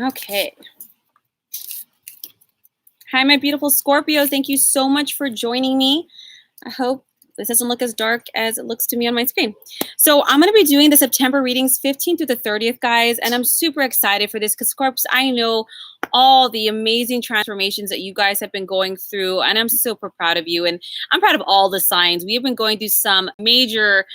Okay. Hi, my beautiful Scorpios. Thank you so much for joining me. I hope this doesn't look as dark as it looks to me on my screen. So I'm going to be doing the September readings 15th through the 30th, guys. And I'm super excited for this because, Scorps, I know all the amazing transformations that you guys have been going through. And I'm super proud of you. And I'm proud of all the signs. We have been going through some major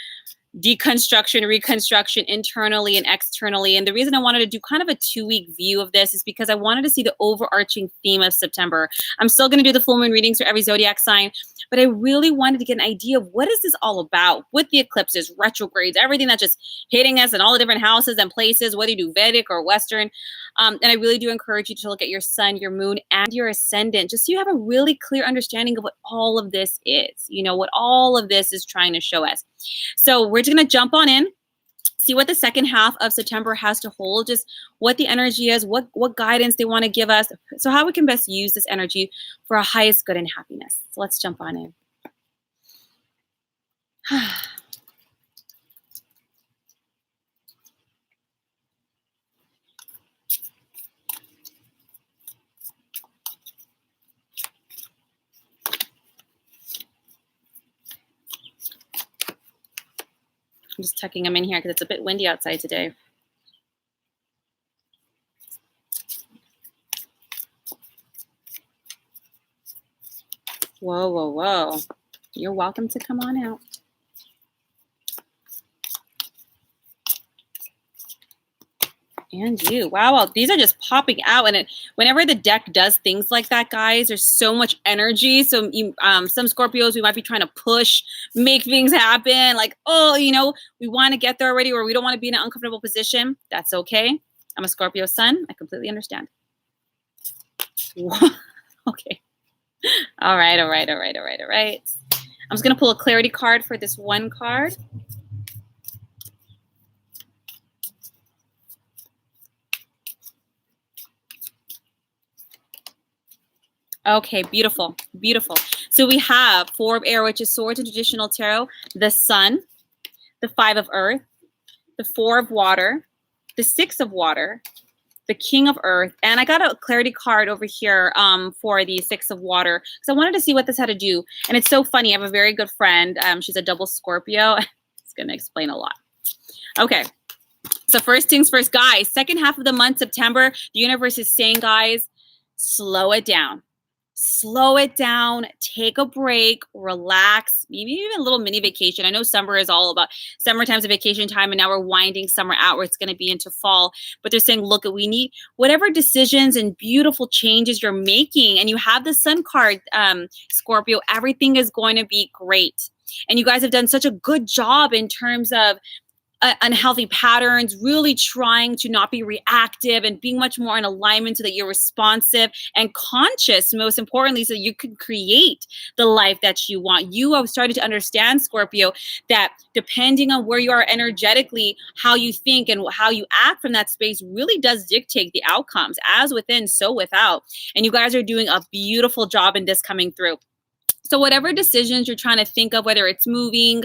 deconstruction, reconstruction internally and externally. And the reason I wanted to do kind of a 2-week view of this is because I wanted to see the overarching theme of September. I'm still going to do the full moon readings for every zodiac sign, but I really wanted to get an idea of what is this all about with the eclipses, retrogrades, everything that's just hitting us in all the different houses and places, whether you do Vedic or Western. And I really do encourage you to look at your sun, your moon, and your ascendant, just so you have a really clear understanding of what all of this is, you know, what all of this is trying to show us. So we're just going to jump on in, see what the second half of September has to hold, just what the energy is, what guidance they want to give us, so how we can best use this energy for our highest good and happiness. So let's jump on in. I'm just tucking them in here because it's a bit windy outside today. Whoa, whoa, whoa. You're welcome to come on out. And you. Wow, these are just popping out. And whenever the deck does things like that, guys, there's so much energy. So some Scorpios, we might be trying to push, make things happen. Like, oh, you know, we want to get there already, or we don't want to be in an uncomfortable position. That's okay. I'm a Scorpio sun. I completely understand. Okay. All right. I'm just going to pull a clarity card for this one card. Okay, beautiful, beautiful. So we have 4 of air, which is swords in traditional tarot, the sun, the 5 of earth, the 4 of water, the 6 of water, the king of earth, and I got a clarity card over here for the 6 of water because I wanted to see what this had to do. And it's so funny. I have a very good friend. She's a double Scorpio. It's going to explain a lot. Okay. So first things first, guys, second half of the month, September, the universe is saying, guys, slow it down. Slow it down, take a break, relax, maybe even a little mini vacation. I know summer is all about summertime's a vacation time, and now we're winding summer out where it's going to be into fall. But they're saying, look, we need whatever decisions and beautiful changes you're making. And you have the sun card, Scorpio, everything is going to be great. And you guys have done such a good job in terms of unhealthy patterns, really trying to not be reactive and being much more in alignment so that you're responsive and conscious, most importantly, so you can create the life that you want. You have started to understand, Scorpio, that depending on where you are energetically, how you think and how you act from that space really does dictate the outcomes, as within, so without. And you guys are doing a beautiful job in this coming through. So whatever decisions you're trying to think of, whether it's moving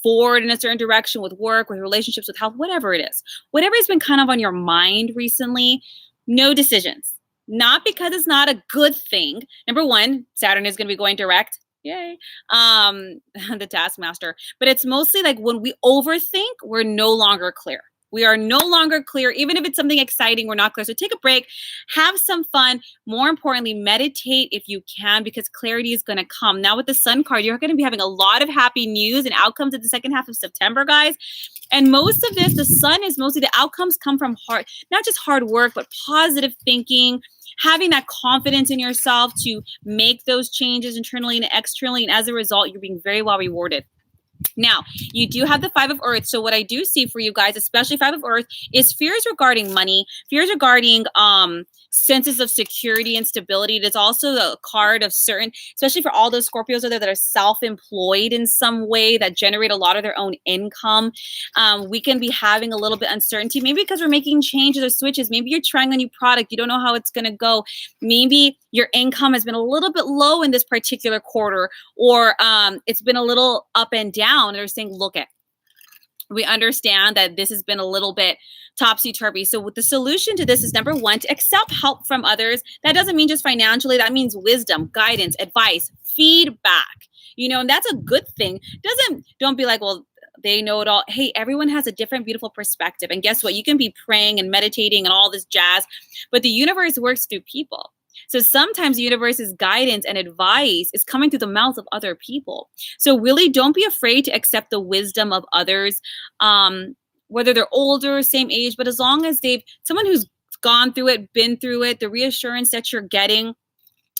forward in a certain direction with work, with relationships, with health, whatever it is, whatever has been kind of on your mind recently, no decisions. Not because it's not a good thing. Number one, Saturn is going to be going direct. Yay. The taskmaster. But it's mostly like when we overthink, we're no longer clear. We are no longer clear. Even if it's something exciting, we're not clear. So take a break, have some fun. More importantly, meditate if you can, because clarity is going to come. Now with the sun card, you're going to be having a lot of happy news and outcomes at the second half of September, guys. And most of this, the sun is mostly the outcomes come from not just hard work, but positive thinking, having that confidence in yourself to make those changes internally and externally. And as a result, you're being very well rewarded. Now, you do have the 5 of earth. So what I do see for you guys, especially 5 of earth, is fears regarding money, fears regarding senses of security and stability. It is also a card of certain, especially for all those Scorpios out there that are self-employed in some way, that generate a lot of their own income. We can be having a little bit uncertainty, maybe because we're making changes or switches. Maybe you're trying a new product. You don't know how it's going to go. Maybe your income has been a little bit low in this particular quarter, or it's been a little up and down. They're saying, look, we understand that this has been a little bit topsy-turvy. So the solution to this is, number one, to accept help from others. That doesn't mean just financially. That means wisdom, guidance, advice, feedback. And that's a good thing. Don't be like, well, they know it all. Hey, everyone has a different, beautiful perspective. And guess what? You can be praying and meditating and all this jazz, but the universe works through people. So sometimes the universe's guidance and advice is coming through the mouth of other people. So really don't be afraid to accept the wisdom of others, whether they're older, same age, but as long as someone who's gone through it, been through it, the reassurance that you're getting,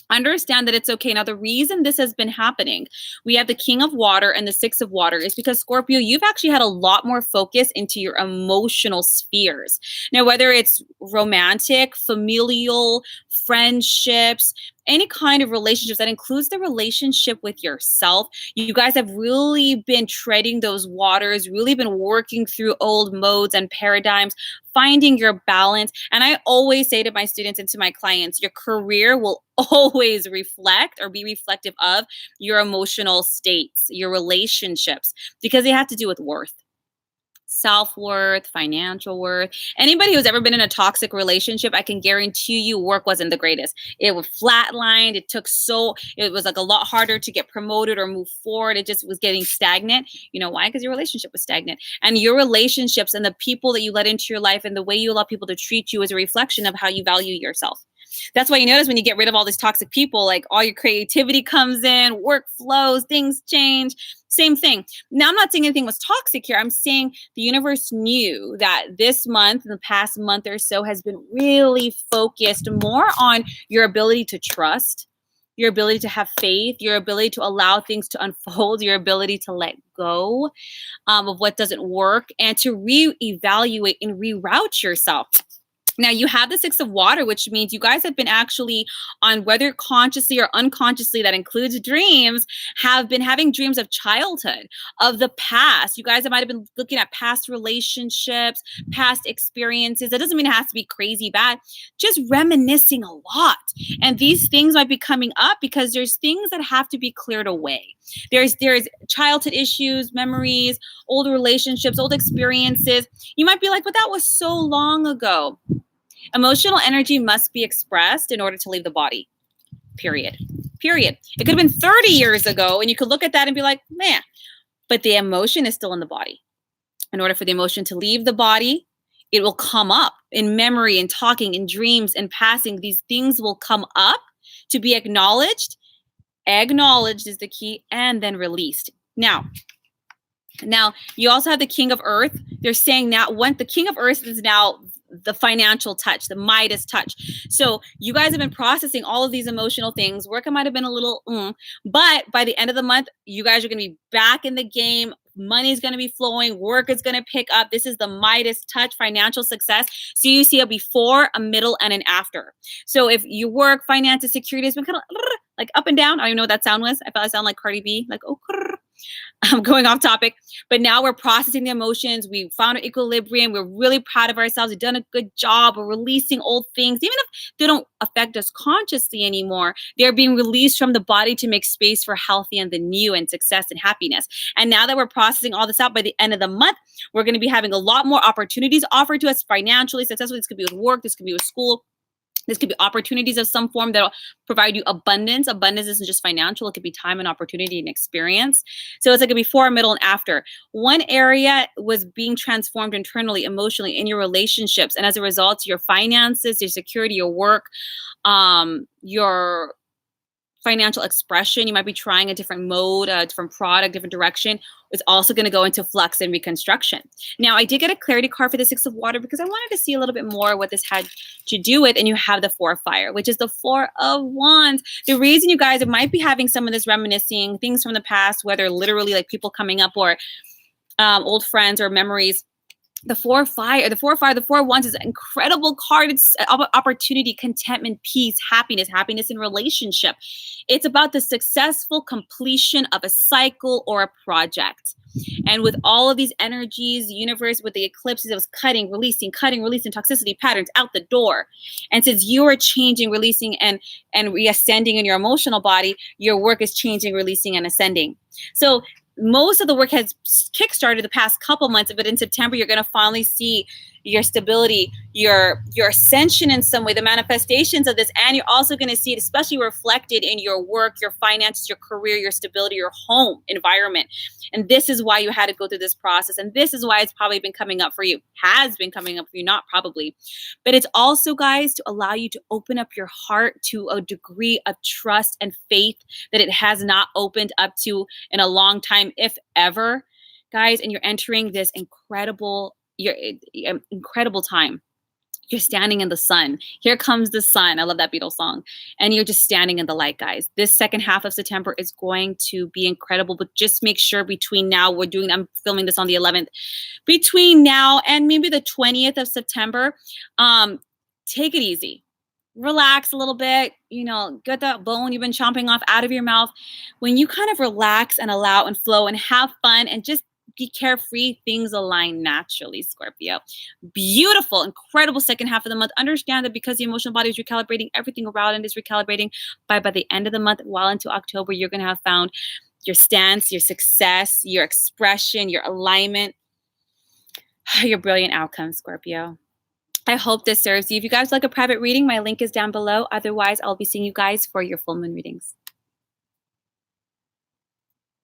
understand that it's okay. Now, the reason this has been happening, we have the King of Water and the Six of Water, is because, Scorpio, you've actually had a lot more focus into your emotional spheres. Now, whether it's romantic, familial, friendships, any kind of relationships that includes the relationship with yourself, you guys have really been treading those waters, really been working through old modes and paradigms, finding your balance. And I always say to my students and to my clients, your career will always reflect or be reflective of your emotional states, your relationships, because they have to do with worth. Self-worth, financial worth. Anybody who's ever been in a toxic relationship, I can guarantee you work wasn't the greatest. It was flatlined. It was like a lot harder to get promoted or move forward. It just was getting stagnant. You know why? Because your relationship was stagnant. And your relationships and the people that you let into your life and the way you allow people to treat you is a reflection of how you value yourself. That's why you notice when you get rid of all these toxic people, like all your creativity comes in, work flows, things change. Same thing. Now, I'm not saying anything was toxic here. I'm saying the universe knew that this month, in the past month or so, has been really focused more on your ability to trust, your ability to have faith, your ability to allow things to unfold, your ability to let go of what doesn't work, and to reevaluate and reroute yourself. Now, you have the Six of Water, which means you guys have been actually, on whether consciously or unconsciously, that includes dreams, have been having dreams of childhood, of the past. You guys might have been looking at past relationships, past experiences. That doesn't mean it has to be crazy bad, just reminiscing a lot. And these things might be coming up because there's things that have to be cleared away. There's childhood issues, memories, old relationships, old experiences. You might be like, but that was so long ago. Emotional energy must be expressed in order to leave the body. Period. It could have been 30 years ago, and you could look at that and be like, man, but the emotion is still in the body. In order for the emotion to leave the body, it will come up in memory and talking, in dreams and passing. These things will come up to be acknowledged. Acknowledged is the key, and then released. Now, you also have the King of Earth. They're saying now the King of Earth is now the financial touch, the Midas touch. So you guys have been processing all of these emotional things. Work might have been a little, but by the end of the month, you guys are going to be back in the game. Money is going to be flowing. Work is going to pick up. This is the Midas touch, financial success. So you see a before, a middle, and an after. So if you work, finances, security has been kind of like up and down. I don't even know what that sound was. I felt I sound like Cardi B, like, oh, I'm going off topic, but now we're processing the emotions. We found an equilibrium. We're really proud of ourselves. We've done a good job. We're releasing old things. Even if they don't affect us consciously anymore, they're being released from the body to make space for healthy and the new and success and happiness. And now that we're processing all this out, by the end of the month, we're going to be having a lot more opportunities offered to us financially, successfully. This could be with work. This could be with school. This could be opportunities of some form that will provide you abundance. Abundance isn't just financial. It could be time and opportunity and experience. So it's like a before, middle, and after. One area was being transformed internally, emotionally, in your relationships. And as a result, your finances, your security, your work, your financial expression, you might be trying a different mode, a different product, different direction. It's also going to go into flux and reconstruction. Now, I did get a clarity card for the Six of Water because I wanted to see a little bit more what this had to do with. And you have the Four of Fire, which is the Four of Wands. The reason you guys might be having some of this reminiscing things from the past, whether literally like people coming up or old friends or memories. The Four of Wands is an incredible card. It's opportunity, contentment, peace, happiness in relationship. It's about the successful completion of a cycle or a project. And with all of these energies, the universe with the eclipses, it was cutting, releasing toxicity patterns out the door. And since you are changing, releasing, and reascending in your emotional body, your work is changing, releasing, and ascending. So most of the work has kickstarted the past couple months, but in September, you're going to finally see, your stability, your ascension in some way, the manifestations of this. And you're also going to see it especially reflected in your work, your finances, your career, your stability, your home environment. And this is why you had to go through this process. And this is why it's probably been coming up for you, has been coming up for you, not probably. But it's also, guys, to allow you to open up your heart to a degree of trust and faith that it has not opened up to in a long time, if ever, guys. And you're entering this incredible time. You're standing in the sun. Here comes the sun. I love that Beatles song. And you're just standing in the light, guys. This second half of September is going to be incredible, but just make sure between now, I'm filming this on the 11th, between now and maybe the 20th of September, take it easy. Relax a little bit, get that bone you've been chomping off out of your mouth. When you kind of relax and allow and flow and have fun and just be carefree, things align naturally, Scorpio. Beautiful, incredible second half of the month. Understand that because the emotional body is recalibrating, everything around it is recalibrating. By the end of the month, well into October, you're going to have found your stance, your success, your expression, your alignment, your brilliant outcome, Scorpio. I hope this serves you. If you guys like a private reading, my link is down below. Otherwise, I'll be seeing you guys for your full moon readings.